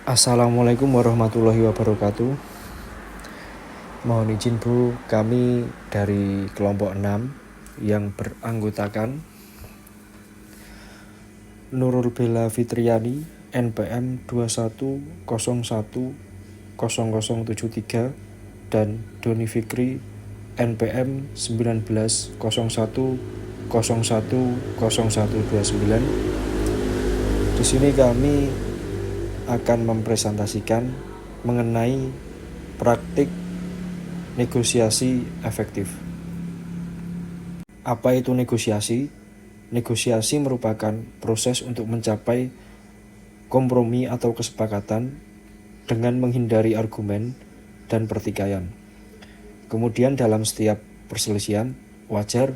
Assalamualaikum warahmatullahi wabarakatuh. Mohon izin Bu, kami dari kelompok 6 yang beranggotakan Nurul Bella Fitriani NPM 21010073 dan Doni Fikri NPM 1901010129. Di sini kami akan mempresentasikan mengenai praktik negosiasi efektif. Apa itu negosiasi? Negosiasi merupakan proses untuk mencapai kompromi atau kesepakatan dengan menghindari argumen dan pertikaian. Kemudian dalam setiap perselisihan, wajar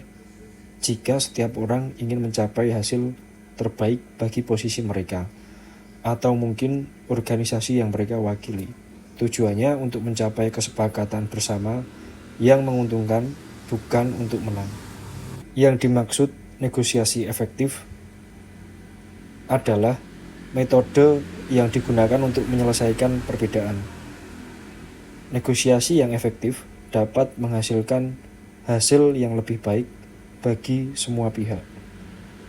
jika setiap orang ingin mencapai hasil terbaik bagi posisi mereka atau mungkin organisasi yang mereka wakili. Tujuannya untuk mencapai kesepakatan bersama yang menguntungkan, bukan untuk menang. Yang dimaksud negosiasi efektif adalah metode yang digunakan untuk menyelesaikan perbedaan. Negosiasi yang efektif dapat menghasilkan hasil yang lebih baik bagi semua pihak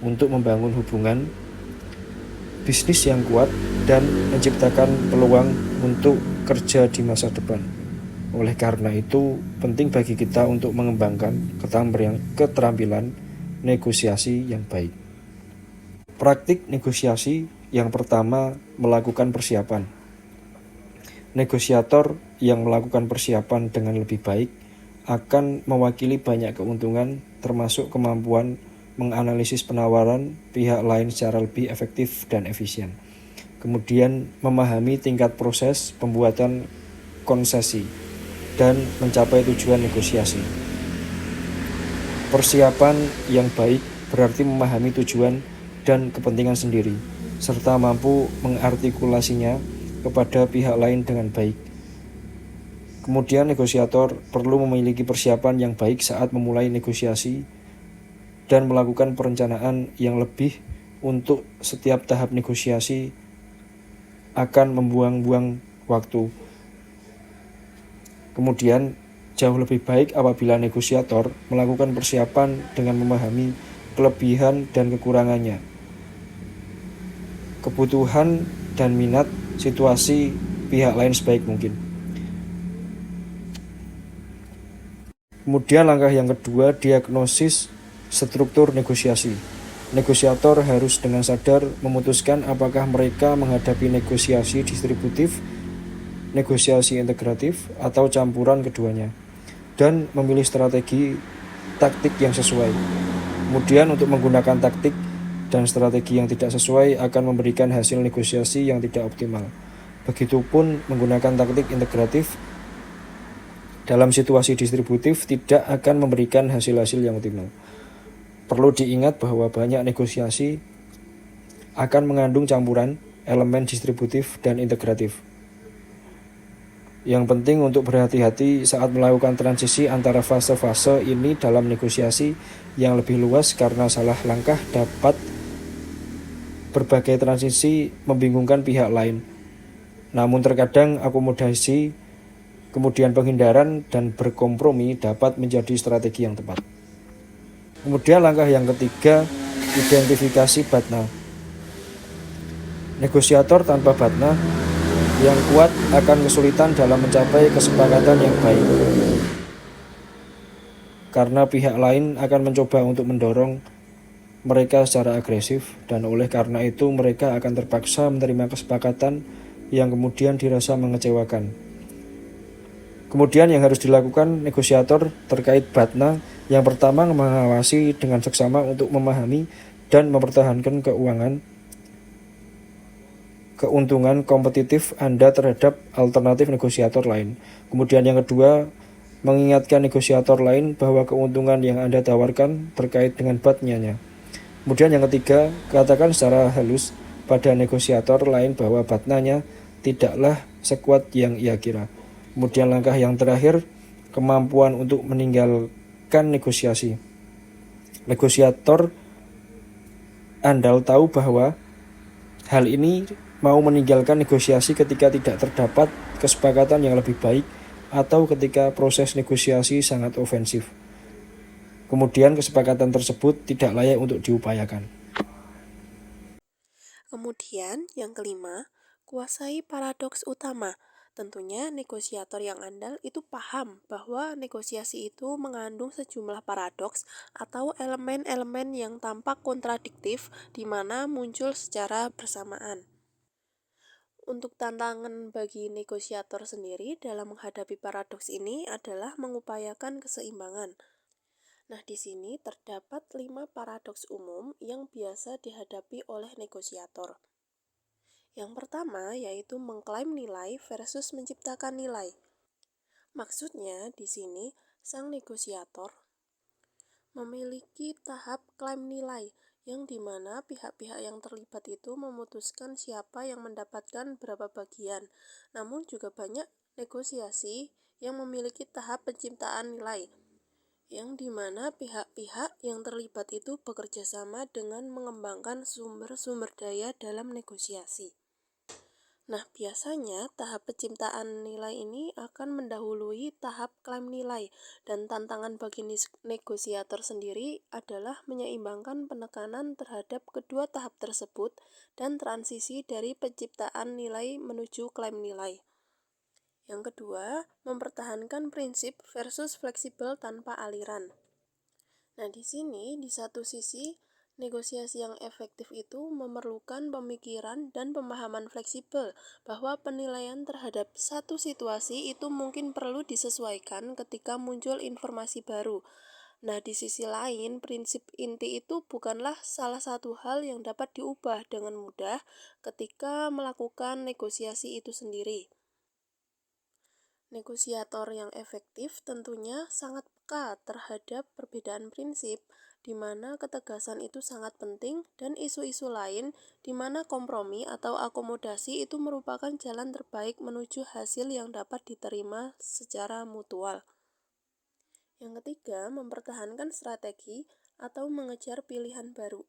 untuk membangun hubungan bisnis yang kuat dan menciptakan peluang untuk kerja di masa depan. Oleh karena itu, penting bagi kita untuk mengembangkan keterampilan negosiasi yang baik. Praktik negosiasi yang pertama, melakukan persiapan. Negosiator yang melakukan persiapan dengan lebih baik akan mewakili banyak keuntungan, termasuk kemampuan menganalisis penawaran pihak lain secara lebih efektif dan efisien. Kemudian memahami tingkat proses pembuatan konsesi dan mencapai tujuan negosiasi. Persiapan yang baik berarti memahami tujuan dan kepentingan sendiri, serta mampu mengartikulasinya kepada pihak lain dengan baik. Kemudian negosiator perlu memiliki persiapan yang baik saat memulai negosiasi dan melakukan perencanaan yang lebih untuk setiap tahap negosiasi akan membuang-buang waktu. Kemudian jauh lebih baik apabila negosiator melakukan persiapan dengan memahami kelebihan dan kekurangannya, kebutuhan dan minat situasi pihak lain sebaik mungkin. Kemudian langkah yang kedua, diagnosis struktur negosiasi. Negosiator harus dengan sadar memutuskan apakah mereka menghadapi negosiasi distributif, negosiasi integratif, atau campuran keduanya, dan memilih strategi taktik yang sesuai. Kemudian untuk menggunakan taktik dan strategi yang tidak sesuai akan memberikan hasil negosiasi yang tidak optimal. Begitupun menggunakan taktik integratif dalam situasi distributif tidak akan memberikan hasil-hasil yang optimal. Perlu diingat bahwa banyak negosiasi akan mengandung campuran elemen distributif dan integratif. Yang penting untuk berhati-hati saat melakukan transisi antara fase-fase ini dalam negosiasi yang lebih luas, karena salah langkah dapat berbagai transisi membingungkan pihak lain. Namun terkadang akomodasi, kemudian penghindaran dan berkompromi dapat menjadi strategi yang tepat. Kemudian langkah yang ketiga, identifikasi batna. Negosiator tanpa batna yang kuat akan kesulitan dalam mencapai kesepakatan yang baik, karena pihak lain akan mencoba untuk mendorong mereka secara agresif, dan oleh karena itu mereka akan terpaksa menerima kesepakatan yang kemudian dirasa mengecewakan. Kemudian yang harus dilakukan negosiator terkait batna, yang pertama mengawasi dengan seksama untuk memahami dan mempertahankan keuntungan kompetitif Anda terhadap alternatif negosiator lain. Kemudian yang kedua, mengingatkan negosiator lain bahwa keuntungan yang Anda tawarkan terkait dengan batnanya. Kemudian yang ketiga, katakan secara halus pada negosiator lain bahwa batnanya tidaklah sekuat yang ia kira. Kemudian langkah yang terakhir, kemampuan untuk meninggalkan negosiasi. Negosiator andal tahu bahwa hal ini mau meninggalkan negosiasi ketika tidak terdapat kesepakatan yang lebih baik atau ketika proses negosiasi sangat ofensif. Kemudian kesepakatan tersebut tidak layak untuk diupayakan. Kemudian, yang kelima, kuasai paradoks utama. Tentunya negosiator yang andal itu paham bahwa negosiasi itu mengandung sejumlah paradoks atau elemen-elemen yang tampak kontradiktif di mana muncul secara bersamaan. Untuk tantangan bagi negosiator sendiri dalam menghadapi paradoks ini adalah mengupayakan keseimbangan. Nah, di sini terdapat 5 paradoks umum yang biasa dihadapi oleh negosiator. Yang pertama yaitu mengklaim nilai versus menciptakan nilai. Maksudnya di sini sang negosiator memiliki tahap klaim nilai yang dimana pihak-pihak yang terlibat itu memutuskan siapa yang mendapatkan berapa bagian. Namun juga banyak negosiasi yang memiliki tahap penciptaan nilai yang dimana pihak-pihak yang terlibat itu bekerja sama dengan mengembangkan sumber-sumber daya dalam negosiasi. Nah, biasanya tahap penciptaan nilai ini akan mendahului tahap klaim nilai dan tantangan bagi negosiator sendiri adalah menyeimbangkan penekanan terhadap kedua tahap tersebut dan transisi dari penciptaan nilai menuju klaim nilai. Yang kedua, mempertahankan prinsip versus fleksibel tanpa aliran. Nah, di sini di satu sisi negosiasi yang efektif itu memerlukan pemikiran dan pemahaman fleksibel bahwa penilaian terhadap satu situasi itu mungkin perlu disesuaikan ketika muncul informasi baru. Nah, di sisi lain, prinsip inti itu bukanlah salah satu hal yang dapat diubah dengan mudah ketika melakukan negosiasi itu sendiri. Negosiator yang efektif tentunya sangat peka terhadap perbedaan prinsip, di mana ketegasan itu sangat penting, dan isu-isu lain di mana kompromi atau akomodasi itu merupakan jalan terbaik menuju hasil yang dapat diterima secara mutual. Yang ketiga, mempertahankan strategi atau mengejar pilihan baru.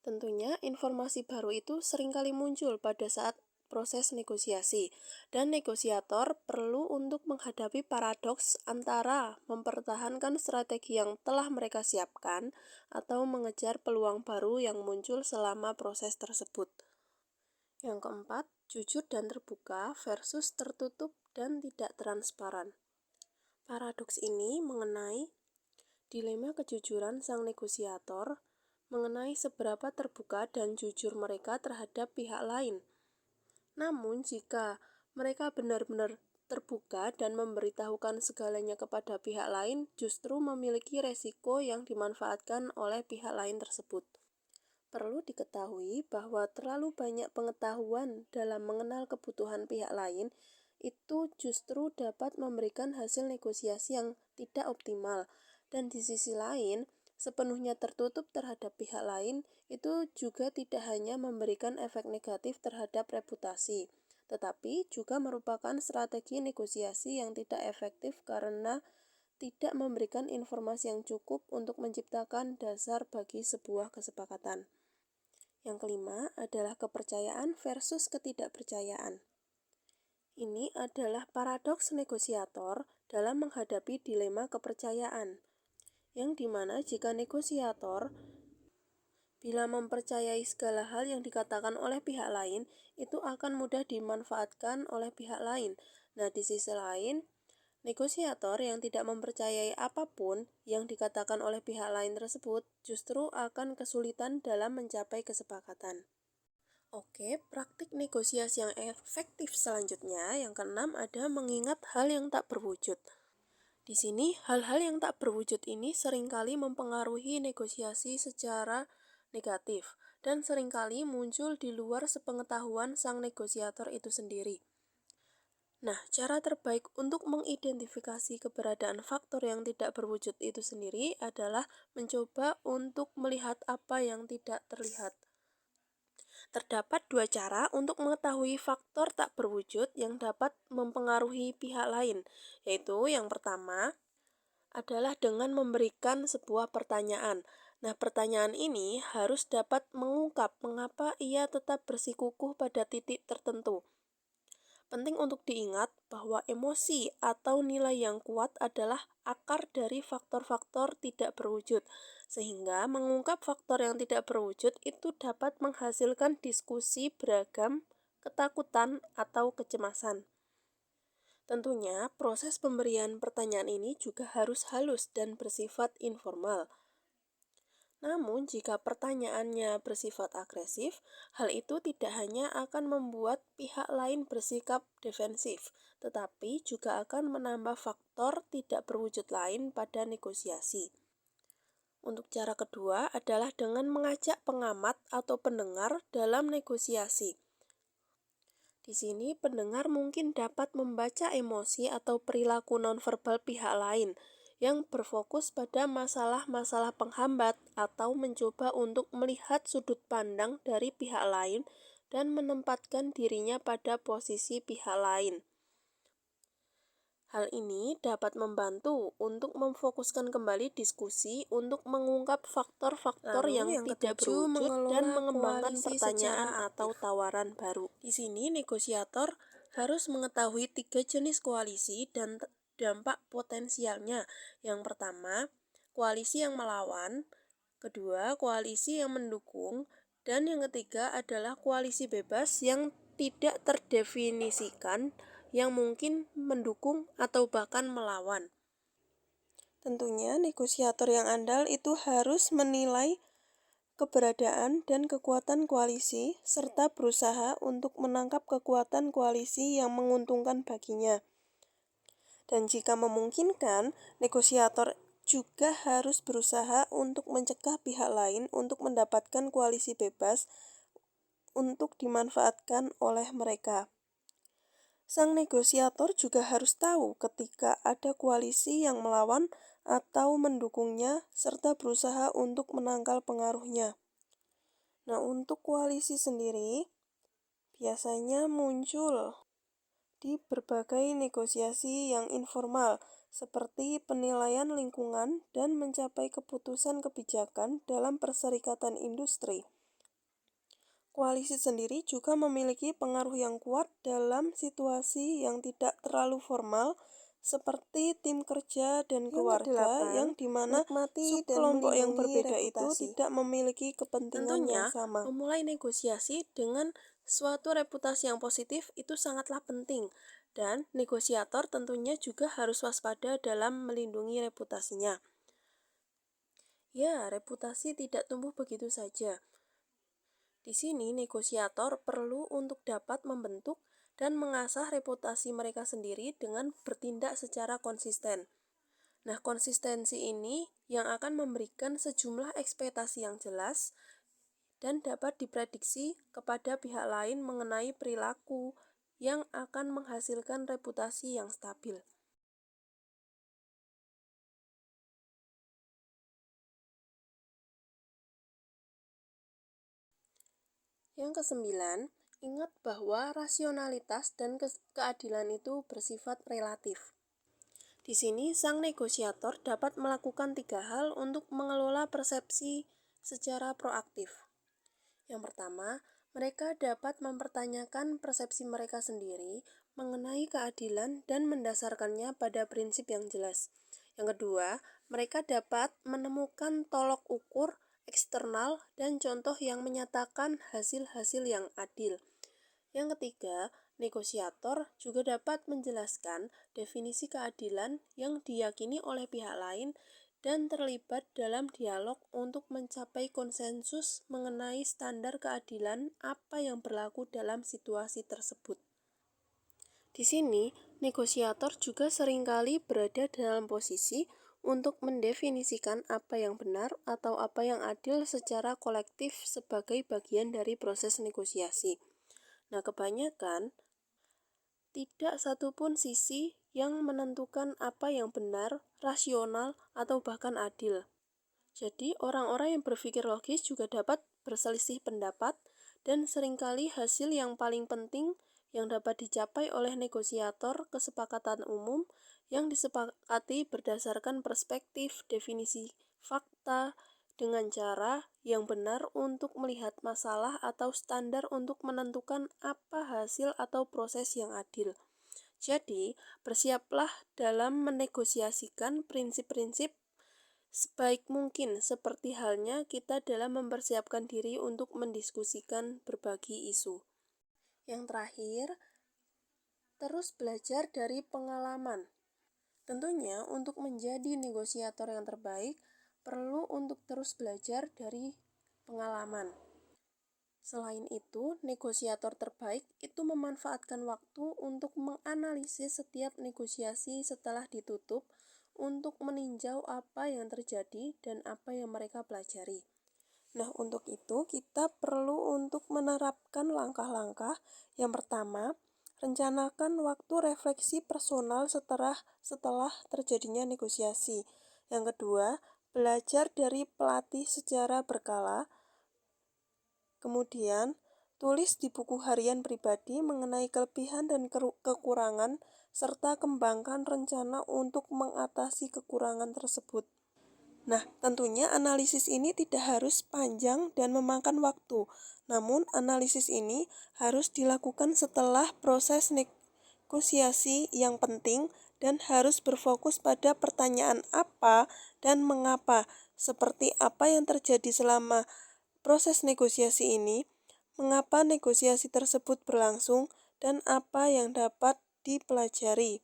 Tentunya informasi baru itu seringkali muncul pada saat proses negosiasi, dan negosiator perlu untuk menghadapi paradoks antara mempertahankan strategi yang telah mereka siapkan atau mengejar peluang baru yang muncul selama proses tersebut. Yang keempat, jujur dan terbuka versus tertutup dan tidak transparan. Paradoks ini mengenai dilema kejujuran sang negosiator, mengenai seberapa terbuka dan jujur mereka terhadap pihak lain. Namun jika mereka benar-benar terbuka dan memberitahukan segalanya kepada pihak lain, justru memiliki resiko yang dimanfaatkan oleh pihak lain tersebut. Perlu diketahui bahwa terlalu banyak pengetahuan dalam mengenal kebutuhan pihak lain itu justru dapat memberikan hasil negosiasi yang tidak optimal. Dan di sisi lain, sepenuhnya tertutup terhadap pihak lain itu juga tidak hanya memberikan efek negatif terhadap reputasi, tetapi juga merupakan strategi negosiasi yang tidak efektif karena tidak memberikan informasi yang cukup untuk menciptakan dasar bagi sebuah kesepakatan. Yang kelima adalah kepercayaan versus ketidakpercayaan. Ini adalah paradoks negosiator dalam menghadapi dilema kepercayaan, yang dimana jika negosiator bila mempercayai segala hal yang dikatakan oleh pihak lain, itu akan mudah dimanfaatkan oleh pihak lain. Nah, di sisi lain, negosiator yang tidak mempercayai apapun yang dikatakan oleh pihak lain tersebut justru akan kesulitan dalam mencapai kesepakatan. Oke, praktik negosiasi yang efektif selanjutnya yang keenam ada mengingat hal yang tak berwujud. Di sini, hal-hal yang tak berwujud ini seringkali mempengaruhi negosiasi secara negatif dan seringkali muncul di luar sepengetahuan sang negosiator itu sendiri. Nah, cara terbaik untuk mengidentifikasi keberadaan faktor yang tidak berwujud itu sendiri adalah mencoba untuk melihat apa yang tidak terlihat. Terdapat dua cara untuk mengetahui faktor tak berwujud yang dapat mempengaruhi pihak lain, yaitu yang pertama adalah dengan memberikan sebuah pertanyaan. Nah, pertanyaan ini harus dapat mengungkap mengapa ia tetap bersikukuh pada titik tertentu. Penting untuk diingat bahwa emosi atau nilai yang kuat adalah akar dari faktor-faktor tidak berwujud, sehingga mengungkap faktor yang tidak berwujud itu dapat menghasilkan diskusi beragam, ketakutan, atau kecemasan. Tentunya, proses pemberian pertanyaan ini juga harus halus dan bersifat informal. Namun, jika pertanyaannya bersifat agresif, hal itu tidak hanya akan membuat pihak lain bersikap defensif, tetapi juga akan menambah faktor tidak berwujud lain pada negosiasi. Untuk cara kedua adalah dengan mengajak pengamat atau pendengar dalam negosiasi. Di sini, pendengar mungkin dapat membaca emosi atau perilaku nonverbal pihak lain yang berfokus pada masalah-masalah penghambat atau mencoba untuk melihat sudut pandang dari pihak lain dan menempatkan dirinya pada posisi pihak lain. Hal ini dapat membantu untuk memfokuskan kembali diskusi untuk mengungkap faktor-faktor yang tidak berwujud dan mengembangkan pertanyaan atau tawaran baru. Di sini negosiator harus mengetahui 3 jenis koalisi dan dampak potensialnya. Yang pertama, koalisi yang melawan, kedua, koalisi yang mendukung, dan yang ketiga adalah koalisi bebas yang tidak terdefinisikan, yang mungkin mendukung atau bahkan melawan. Tentunya negosiator yang andal itu harus menilai keberadaan dan kekuatan koalisi serta berusaha untuk menangkap kekuatan koalisi yang menguntungkan baginya. Dan jika memungkinkan, negosiator juga harus berusaha untuk mencegah pihak lain untuk mendapatkan koalisi bebas untuk dimanfaatkan oleh mereka. Sang negosiator juga harus tahu ketika ada koalisi yang melawan atau mendukungnya serta berusaha untuk menangkal pengaruhnya. Nah, untuk koalisi sendiri biasanya muncul di berbagai negosiasi yang informal seperti penilaian lingkungan dan mencapai keputusan kebijakan dalam perserikatan industri. Koalisi sendiri juga memiliki pengaruh yang kuat dalam situasi yang tidak terlalu formal seperti tim kerja dan keluarga yang dimana subkelompok yang berbeda itu tidak memiliki kepentingan yang sama. Memulai negosiasi dengan suatu reputasi yang positif itu sangatlah penting, dan negosiator tentunya juga harus waspada dalam melindungi reputasinya. Ya, reputasi tidak tumbuh begitu saja. Di sini, negosiator perlu untuk dapat membentuk dan mengasah reputasi mereka sendiri dengan bertindak secara konsisten. Nah, konsistensi ini yang akan memberikan sejumlah ekspektasi yang jelas dan dapat diprediksi kepada pihak lain mengenai perilaku yang akan menghasilkan reputasi yang stabil. Yang kesembilan, ingat bahwa rasionalitas dan keadilan itu bersifat relatif. Di sini, sang negosiator dapat melakukan 3 hal untuk mengelola persepsi secara proaktif. Yang pertama, mereka dapat mempertanyakan persepsi mereka sendiri mengenai keadilan dan mendasarkannya pada prinsip yang jelas. Yang kedua, mereka dapat menemukan tolok ukur eksternal dan contoh yang menyatakan hasil-hasil yang adil. Yang ketiga, negosiator juga dapat menjelaskan definisi keadilan yang diyakini oleh pihak lain dan terlibat dalam dialog untuk mencapai konsensus mengenai standar keadilan apa yang berlaku dalam situasi tersebut. Di sini, negosiator juga seringkali berada dalam posisi untuk mendefinisikan apa yang benar atau apa yang adil secara kolektif sebagai bagian dari proses negosiasi. Nah, kebanyakan tidak satupun sisi yang menentukan apa yang benar, rasional, atau bahkan adil. Jadi, orang-orang yang berpikir logis juga dapat berselisih pendapat, dan seringkali hasil yang paling penting yang dapat dicapai oleh negosiator kesepakatan umum yang disepakati berdasarkan perspektif, definisi fakta, dengan cara yang benar untuk melihat masalah atau standar untuk menentukan apa hasil atau proses yang adil. Jadi, bersiaplah dalam menegosiasikan prinsip-prinsip sebaik mungkin, seperti halnya kita dalam mempersiapkan diri untuk mendiskusikan berbagai isu. Yang terakhir, terus belajar dari pengalaman. Tentunya, untuk menjadi negosiator yang terbaik, perlu untuk terus belajar dari pengalaman. Selain itu, negosiator terbaik itu memanfaatkan waktu untuk menganalisis setiap negosiasi setelah ditutup untuk meninjau apa yang terjadi dan apa yang mereka pelajari. Nah, untuk itu kita perlu untuk menerapkan langkah-langkah. Yang pertama, rencanakan waktu refleksi personal setelah terjadinya negosiasi. Yang kedua, belajar dari pelatih secara berkala. Kemudian, tulis di buku harian pribadi mengenai kelebihan dan kekurangan, serta kembangkan rencana untuk mengatasi kekurangan tersebut. Nah, tentunya analisis ini tidak harus panjang dan memakan waktu, namun analisis ini harus dilakukan setelah proses negosiasi yang penting dan harus berfokus pada pertanyaan apa dan mengapa, seperti apa yang terjadi selama proses negosiasi ini, mengapa negosiasi tersebut berlangsung, dan apa yang dapat dipelajari.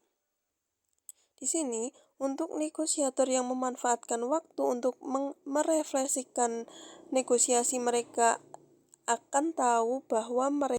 Di sini, untuk negosiator yang memanfaatkan waktu untuk merefleksikan negosiasi, mereka akan tahu bahwa mereka